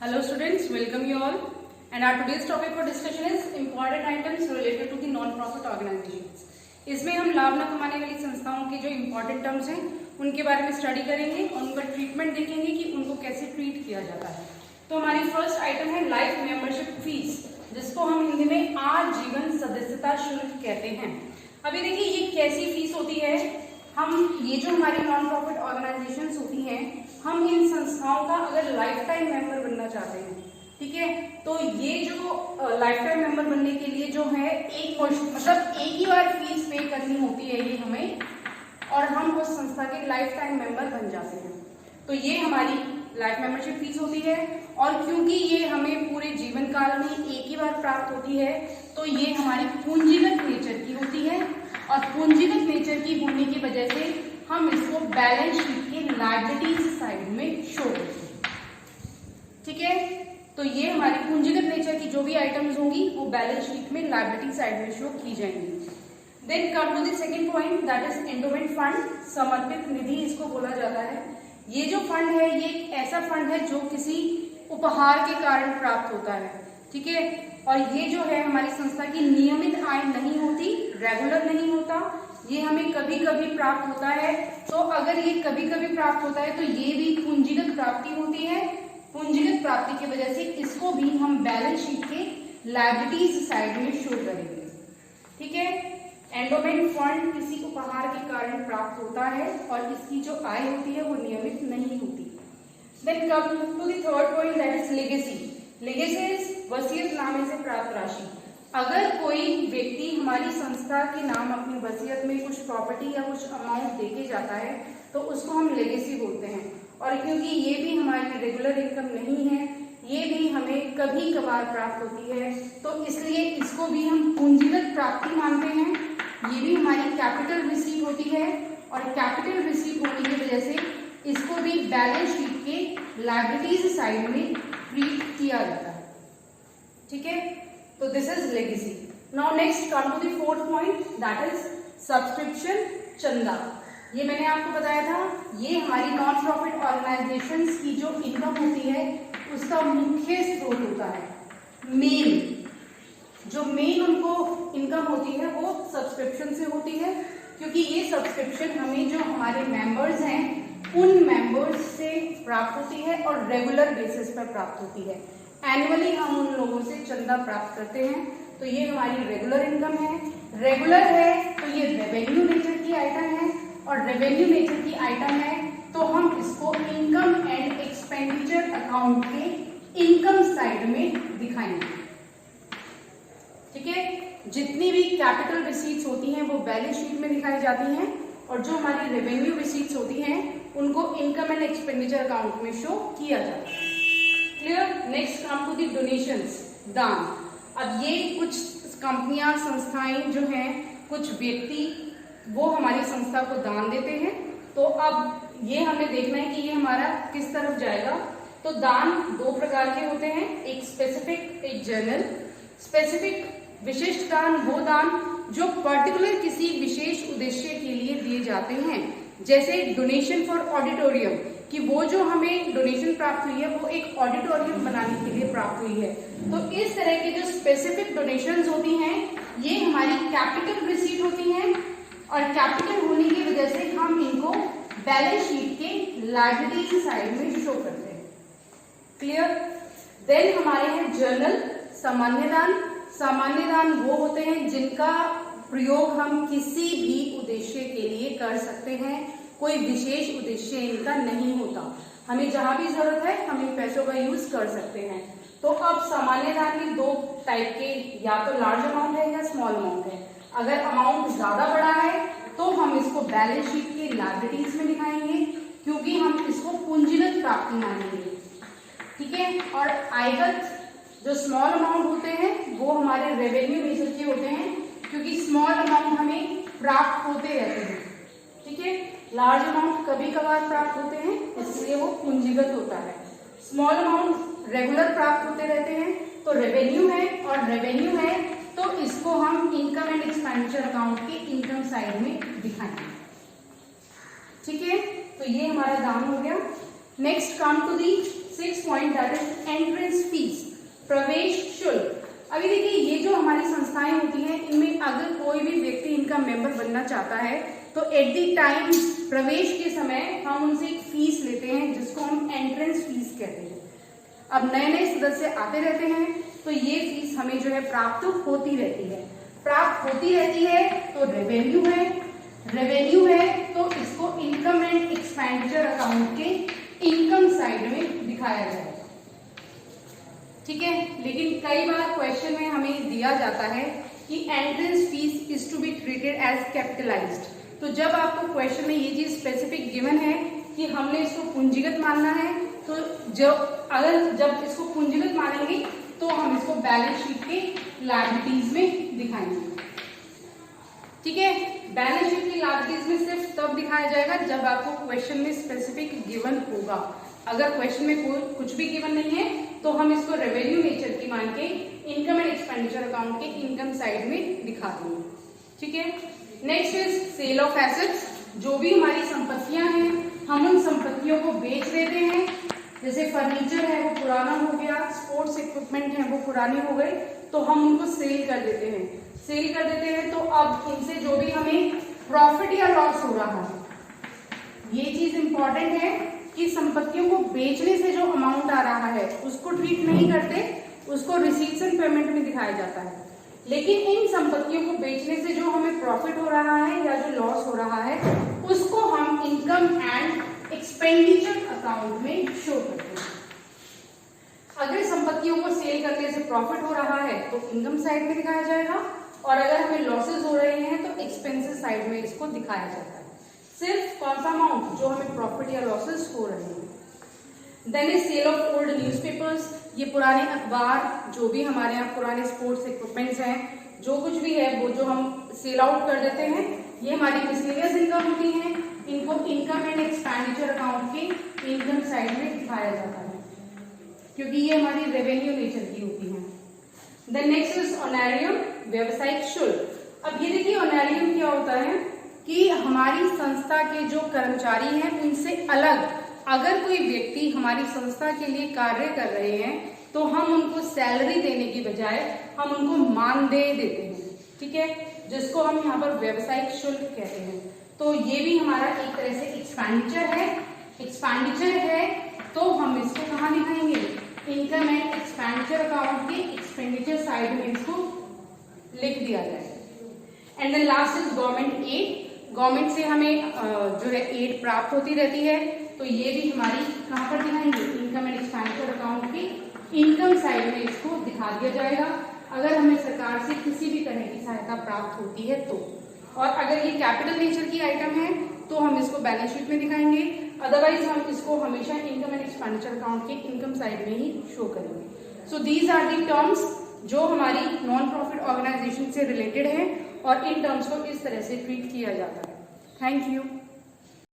Hello students, welcome you all. And our today's topic for discussion is important items related to the non-profit organizations. इसमें हम लाभ न कमाने वाली संस्थाओं के जो इम्पोर्टेंट टर्म्स हैं उनके बारे में स्टडी करेंगे और उनका ट्रीटमेंट देखेंगे कि उनको कैसे ट्रीट किया जाता है। तो हमारी फर्स्ट आइटम है लाइफ मेंबरशिप फीस, जिसको हम हिंदी में आजीवन सदस्यता शुल्क कहते हैं। अभी देखिए ये कैसी फीस होती है। हम ये जो हमारी नॉन प्रॉफिट ऑर्गेनाइजेशंस होती हैं, हम इन संस्थाओं का अगर लाइफ टाइम मेंबर बनना चाहते हैं, ठीक है, तो ये जो लाइफ टाइम मेंबर बनने के लिए जो है मतलब एक ही बार फीस पे करनी होती है ये हमें, और हम उस संस्था के लाइफ टाइम मेंबर बन जाते हैं। तो ये हमारी लाइफ मेंबरशिप फीस होती है, और क्योंकि ये हमें पूरे जीवन काल में एक ही बार प्राप्त होती है, तो ये हमारी पूंजीगत नेचर की होती है, और पूंजीगत नेचर की होने की वजह से हम इसको बैलेंस शीट के लायबिलिटीज साइड में शो करते हैं। ठीक है, तो ये हमारी पूंजीगत नेचर की जो भी आइटम्स होंगी वो बैलेंस शीट में लायबिलिटी साइड में शो की जाएंगी। Then come to the second point, that is endowment fund, समर्पित निधि इसको बोला जाता है। ये जो फंड है ये एक ऐसा फंड है जो किसी उपहार के कारण प्राप्त होता है, ठीक है, और ये जो है हमारी संस्था की नियमित आय नहीं होती, रेगुलर नहीं होता, ये हमें कभी कभी प्राप्त होता है। तो अगर ये कभी कभी प्राप्त होता है तो ये भी पूंजीगत प्राप्ति होती है। पूंजीगत प्राप्ति की वजह से इसको भी हम बैलेंस शीट के लायबिलिटीज साइड में शो करेंगे। ठीक है, एंडोमेंट फंड किसी उपहार के कारण प्राप्त होता है और इसकी जो आय होती है वो नियमित नहीं होती। Then come to the third point, that is legacy. Legacy is वसीयतनामे से प्राप्त राशि। अगर कोई व्यक्ति हमारी संस्था के नाम अपनी वसीयत में कुछ प्रॉपर्टी या कुछ अमाउंट देके जाता है तो उसको हम लेगेसी बोलते हैं। और क्योंकि ये भी हमारी रेगुलर इनकम नहीं है, ये भी हमें कभी कभार प्राप्त होती है, तो इसलिए इसको भी हम पूंजीगत प्राप्ति मानते हैं। ये भी हमारी कैपिटल रिसीव होती है, और कैपिटल रिसीव होने की वजह से इसको भी बैलेंस शीट के लायबिलिटीज साइड में ट्रीट किया जाता है। ठीक है, तो this is legacy. Now next come to the fourth point, that is subscription, चंदा। ये मैंने आपको बताया था, ये हमारी नॉन प्रॉफिट ऑर्गेनाइजेशंस की जो इनकम होती है उसका मुख्य स्रोत होता है। जो मेन उनको इनकम होती है वो सब्सक्रिप्शन से होती है, क्योंकि ये सब्सक्रिप्शन हमें जो हमारे मेंबर्स हैं उन मेंबर्स से प्राप्त होती है और रेगुलर बेसिस पर प्राप्त होती है। एनुअली हम उन लोगों से चंदा प्राप्त करते हैं, तो ये हमारी रेगुलर इनकम है। रेगुलर है तो ये रेवेन्यू नेचर की आइटम है, और रेवेन्यू नेचर की आइटम है तो हम इसको इनकम एंड एक्सपेंडिचर अकाउंट के इनकम साइड में दिखाएंगे। ठीक है, जितनी भी कैपिटल रिसीट्स होती हैं वो बैलेंस शीट में दिखाई जाती हैं, और जो हमारी रेवेन्यू रिसीट्स होती हैं उनको इनकम एंड एक्सपेंडिचर अकाउंट में शो किया जाता है। Clear. Next come to the donations, दान। अब ये कुछ कंपनियां, संस्थाएं जो हैं, कुछ व्यक्ति वो हमारी संस्था को दान देते हैं, तो अब ये हमें देखना है कि ये हमारा किस तरफ जाएगा। तो दान दो प्रकार के होते हैं, एक स्पेसिफिक, एक जनरल। स्पेसिफिक विशिष्ट दान वो दान जो पर्टिकुलर किसी विशेष उद्देश्य के लिए दिए जाते हैं, जैसे डोनेशन फॉर ऑडिटोरियम, कि वो जो हमें डोनेशन प्राप्त हुई है वो एक ऑडिटोरियम बनाने के लिए प्राप्त हुई है। तो इस तरह की जो स्पेसिफिक डोनेशंस होती हैं ये हमारी कैपिटल रिसीट होती हैं, और कैपिटल होने की वजह से हम इनको बैलेंस शीट के लायबिलिटीज साइड में शो करते हैं। क्लियर। देन हमारे हैं जर्नल, सामान्य दान। सामान्य दान वो होते हैं जिनका प्रयोग हम किसी भी उद्देश्य के लिए कर सकते हैं, कोई विशेष उद्देश्य इनका नहीं होता, हमें जहां भी जरूरत है हम इन पैसों का यूज कर सकते हैं। तो अब सामान्य दान में दो टाइप के, या तो लार्ज अमाउंट है या स्मॉल अमाउंट है। अगर अमाउंट ज्यादा बड़ा है तो हम इसको बैलेंस शीट के लायबिलिटीज में दिखाएंगे, क्योंकि हम इसको पूंजीगत प्राप्ति मानेंगे। ठीक है, और आयगत जो स्मॉल अमाउंट होते हैं वो हमारे रेवेन्यू नेचर के होते हैं, क्योंकि स्मॉल अमाउंट हमें प्राप्त होते रहते हैं। ठीक है, लार्ज अमाउंट कभी कभार प्राप्त होते हैं, इसलिए वो पूंजीगत होता है। स्मॉल अमाउंट रेगुलर प्राप्त होते रहते हैं, तो रेवेन्यू है, और रेवेन्यू है तो इसको हम इनकम एंड एक्सपेंडिचर अकाउंट के इनकम साइड में दिखाएंगे। ठीक है, तो ये हमारा दान हो गया। Next come to the 6th point that is entrance fees, प्रवेश शुल्क। अभी देखिए ये जो हमारी संस्थाएं होती हैं इनमें अगर कोई भी व्यक्ति इनका मेंबर बनना चाहता है तो एट द टाइम प्रवेश के समय हम उनसे एक फीस लेते हैं जिसको हम एंट्रेंस फीस कहते हैं। अब नए नए सदस्य आते रहते हैं तो ये फीस हमें जो है प्राप्त होती रहती है। तो रेवेन्यू है तो इसको इनकम एंड एक्सपेंडिचर अकाउंट के इनकम साइड में दिखाया जाएगा, ठीक है। लेकिन कई बार क्वेश्चन में हमें दिया जाता है कि entrance fees is to be treated as capitalised. तो जब आपको क्वेश्चन में ये चीज स्पेसिफिक गिवन है कि हमने इसको पूंजीगत मानना है, तो जब इसको पूंजीगत मानेंगे तो हम इसको बैलेंस शीट के लायबिलिटीज में दिखाएंगे, ठीक है। बैलेंस शीट की लायबिलिटीज में सिर्फ तब दिखाया जाएगा जब आपको क्वेश्चन में स्पेसिफिक गिवन होगा। अगर क्वेश्चन में कोई कुछ भी गिवन नहीं है तो हम इसको रेवेन्यू नेचर की मान के इनकम एंड एक्सपेंडिचर अकाउंट के इनकम साइड में दिखा देंगे, ठीक है। Next is sale of assets. जो भी हमारी संपत्तियां हैं हम उन संपत्तियों को बेच देते हैं। जैसे फर्नीचर है वो पुराना हो गया, स्पोर्ट्स इक्विपमेंट है वो पुराने हो गए, तो हम उनको सेल कर देते हैं। तो अब इनसे जो भी हमें प्रॉफिट या लॉस हो रहा है, ये चीज इंपॉर्टेंट है कि संपत्तियों को बेचने से जो अमाउंट आ रहा है उसको ट्रीट नहीं करते, उसको रिसीट्स एंड पेमेंट में दिखाया जाता है। लेकिन इन संपत्तियों को बेचने से जो हमें प्रॉफिट हो रहा है या जो लॉस हो रहा है उसको हम इनकम एंड एक्सपेंडिचर अकाउंट में शो करते हैं। अगर संपत्तियों को सेल करने से प्रॉफिट हो रहा है तो इनकम साइड में दिखाया जाएगा, और अगर हमें लॉसेस हो रहे हैं तो एक्सपेंसेस साइड में इसको दिखाया जाता है। सिर्फ कौन सा अमाउंट जो हमें प्रॉफिट या लॉसेस हो रहे हैं। Then is sale of old newspapers. ये पुराने अखबार, जो भी हमारे यहाँ पुराने स्पोर्ट्स इक्विपमेंट्स हैं, जो कुछ भी है वो जो हम सेल आउट कर देते हैं, ये हमारी मिसलेनियस इनकम होती है। इनको इनकम एंड एक्सपेंडिचर अकाउंट के इनकम साइड में दिखाया जाता है क्योंकि ये हमारी रेवेन्यू नेचर की होती है। देन नेक्स्ट इज ऑनरेरियम, व्यवसायिक शुल्क। अब ये देखिए ऑनरेरियम क्या होता है कि हमारी संस्था के जो कर्मचारी हैं उनसे अलग अगर कोई व्यक्ति हमारी संस्था के लिए कार्य कर रहे हैं तो हम उनको सैलरी देने की बजाय हम उनको मानदेय देते हैं, ठीक है, जिसको हम यहाँ पर व्यवसायिक शुल्क कहते हैं। तो ये भी हमारा एक तरह से एक्सपेंडिचर है तो हम इसको कहाँ दिखाएंगे, इनकम एंड एक्सपेंडिचर अकाउंट के एक्सपेंडिचर साइड में इसको लिख दिया जाए। And then last is government aid. Government से हमें जो है एड प्राप्त होती रहती है, तो ये भी हमारी कहाँ पर दिखाएंगे, इनकम एंड एक्सपेंडिचर अकाउंट की इनकम साइड में इसको दिखा दिया जाएगा अगर हमें सरकार से किसी भी तरह की सहायता प्राप्त होती है तो। और अगर ये कैपिटल नेचर की आइटम है तो हम इसको बैलेंस शीट में दिखाएंगे, अदरवाइज हम इसको हमेशा इनकम एंड एक्सपेंडिचर अकाउंट के इनकम साइड में ही शो करेंगे। So these are the terms जो हमारी नॉन प्रॉफिट ऑर्गेनाइजेशन से रिलेटेड है और इन टर्म्स को इस तरह से ट्रीट किया जाता है। Thank you.